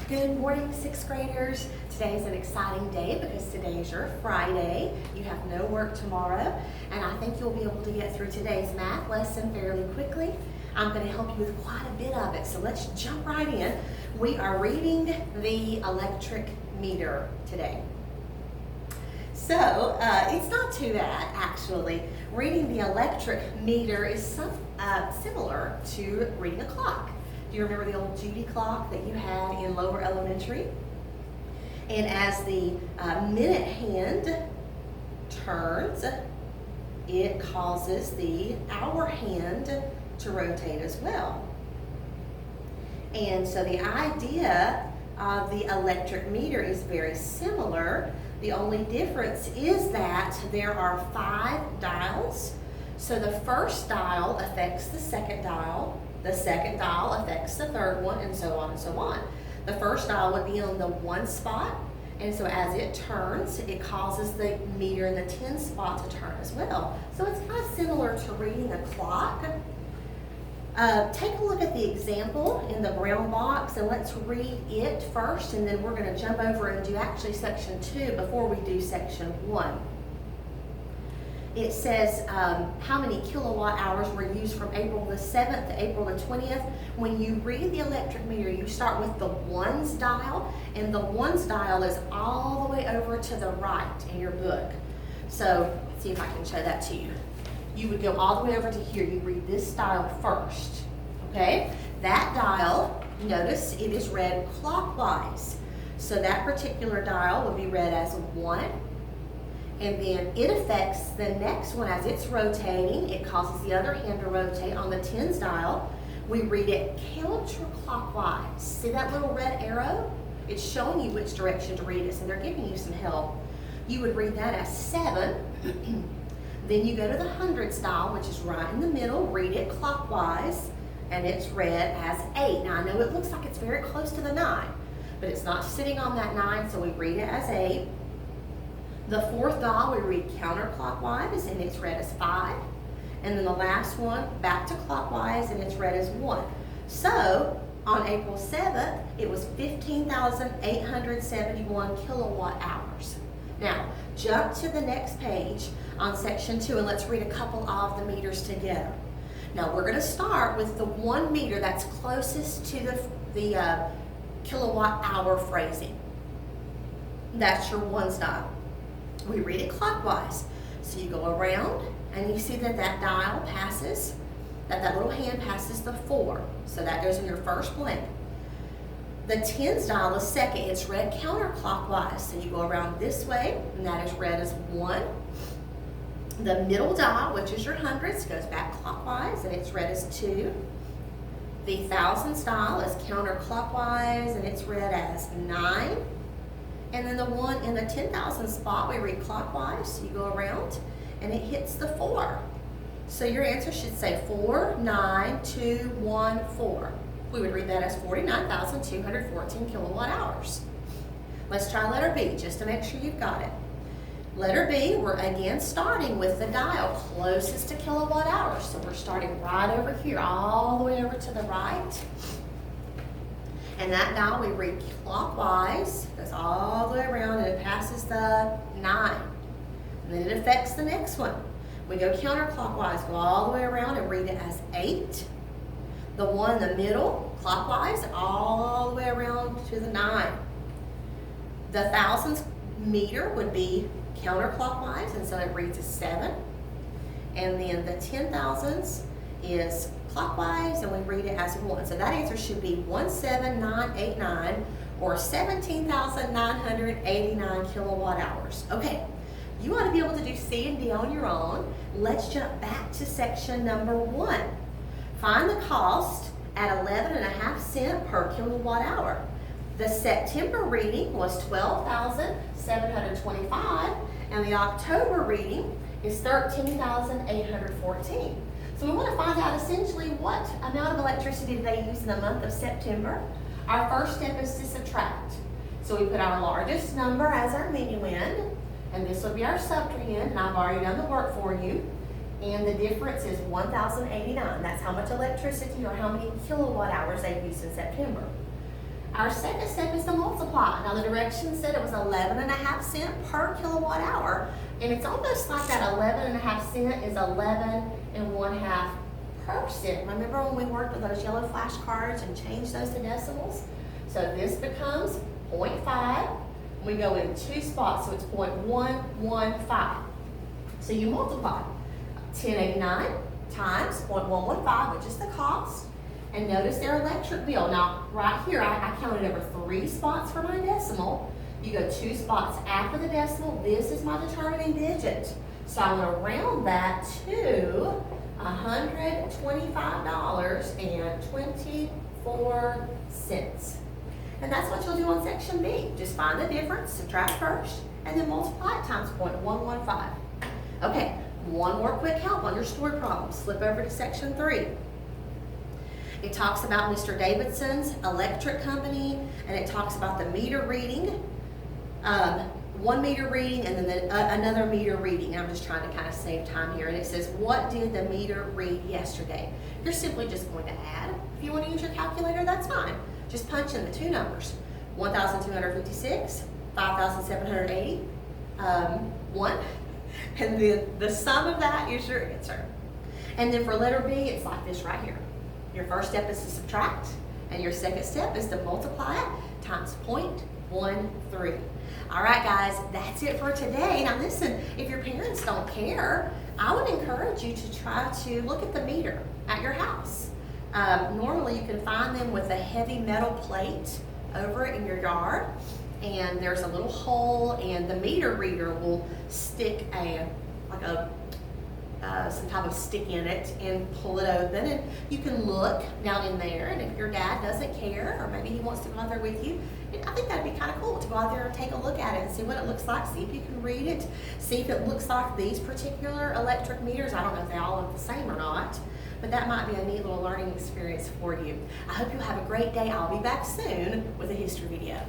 Good morning, sixth graders. Today is an exciting day because today is your Friday. You have no work tomorrow, and I think you'll be able to get through today's math lesson fairly quickly. I'm going to help you with quite a bit of it, so let's jump right in. We are reading the electric meter today. So it's not too bad, actually. Reading the electric meter is similar to reading a clock. Do you remember the old Judy clock that you had in lower elementary? And as the minute hand turns, it causes the hour hand to rotate as well. And so the idea of the electric meter is very similar. The only difference is that there are 5 dials. So the first dial affects the second dial. The second dial affects the third one, and so on and so on. The first dial would be on the 1 spot, and so as it turns, it causes the meter in the 10 spot to turn as well. So it's kind of similar to reading a clock. Take a look at the example in the brown box, and let's read it first, and then we're going to jump over and do actually section 2 before we do section 1. It says how many kilowatt hours were used from April the 7th to April the 20th. When you read the electric meter, you start with the ones dial, and the ones dial is all the way over to the right in your book. So let's see if I can show that to you. You would go all the way over to here. You read this dial first, okay? That dial, notice it is read clockwise. So that particular dial would be read as 1. And then it affects the next one as it's rotating. It causes the other hand to rotate. On the tens dial, we read it counterclockwise. See that little red arrow? It's showing you which direction to read it, so they're giving you some help. You would read that as 7. Then you go to the hundreds dial, which is right in the middle. Read it clockwise, and it's read as 8. Now I know it looks like it's very close to the 9, but it's not sitting on that 9, so we read it as 8. The fourth dial we read counterclockwise, and it's read as 5. And then the last one back to clockwise, and it's read as 1. So on April 7th, it was 15,871 kilowatt hours. Now jump to the next page on section 2, and let's read a couple of the meters together. Now we're going to start with the 1 meter that's closest to the kilowatt hour phrasing. That's your ones dial. We read it clockwise. So you go around and you see that that dial passes, that little hand passes the 4. So that goes in your first blank. The tens dial is second. It's read counterclockwise. So you go around this way, and that is read as 1. The middle dial, which is your hundreds, goes back clockwise, and it's read as 2. The thousands dial is counterclockwise, and it's read as 9. And then the one in the 10,000 spot, we read clockwise. So you go around, and it hits the 4. So your answer should say 49214. We would read that as 49,214 kilowatt hours. Let's try letter B just to make sure you've got it. Letter B, we're again starting with the dial closest to kilowatt hours. So we're starting right over here, all the way over to the right. And that dial we read clockwise, goes all the way around, and it passes the 9. And then it affects the next one. We go counterclockwise, go all the way around and read it as 8. The one in the middle, clockwise, all the way around to the 9. The thousands meter would be counterclockwise, and so it reads as 7. And then the 10,000s is clockwise, and we read it as 1. So that answer should be 17989, or 17,989 kilowatt hours. Okay, you ought to be able to do C and D on your own. Let's jump back to section number 1. Find the cost at 11.5 cents per kilowatt hour. The September reading was 12,725, and the October reading is 13,814. So we want to find out essentially what amount of electricity did they use in the month of September. Our first step is to subtract. So we put our largest number as our menu end, and this will be our subtrahend, and I've already done the work for you. And the difference is 1,089. That's how much electricity or how many kilowatt hours they used in September. Our second step is to multiply. Now the directions said it was 11.5 cents per kilowatt hour, and it's almost like that 11.5 cents is 11.5%. Remember when we worked with those yellow flashcards and changed those to decimals? So this becomes 0.5. We go in 2 spots, so it's 0.115. So you multiply 1089 times 0.115, which is the cost. And notice their electric bill. Now, right here, I counted over 3 spots for my decimal. You go 2 spots after the decimal. This is my determining digit. So I'm going to round that to $125.24. And that's what you'll do on section B. Just find the difference, subtract first, and then multiply it times 0.115. Okay, one more quick help on your story problems. Flip over to section 3. It talks about Mr. Davidson's electric company, and it talks about the meter reading, 1 meter reading, and then another meter reading. I'm just trying to kind of save time here. And it says, what did the meter read yesterday? You're simply just going to add. If you want to use your calculator, that's fine. Just punch in the 2 numbers, 1,256, 5,780, 1, and then the sum of that is your answer. And then for letter B, it's like this right here. Your first step is to subtract, and your second step is to multiply it times 0.13. All right, guys, that's it for today. Now listen, if your parents don't care, I would encourage you to try to look at the meter at your house. Normally you can find them with a heavy metal plate over it in your yard, and there's a little hole, and the meter reader will stick some type of stick in it and pull it open, and you can look down in there. And if your dad doesn't care, or maybe he wants to go out there with you, I think that'd be kind of cool to go out there and take a look at it and see what it looks like, see if you can read it, see if it looks like these particular electric meters. I don't know if they all look the same or not, but that might be a neat little learning experience for you. I hope you have a great day. I'll be back soon with a history video.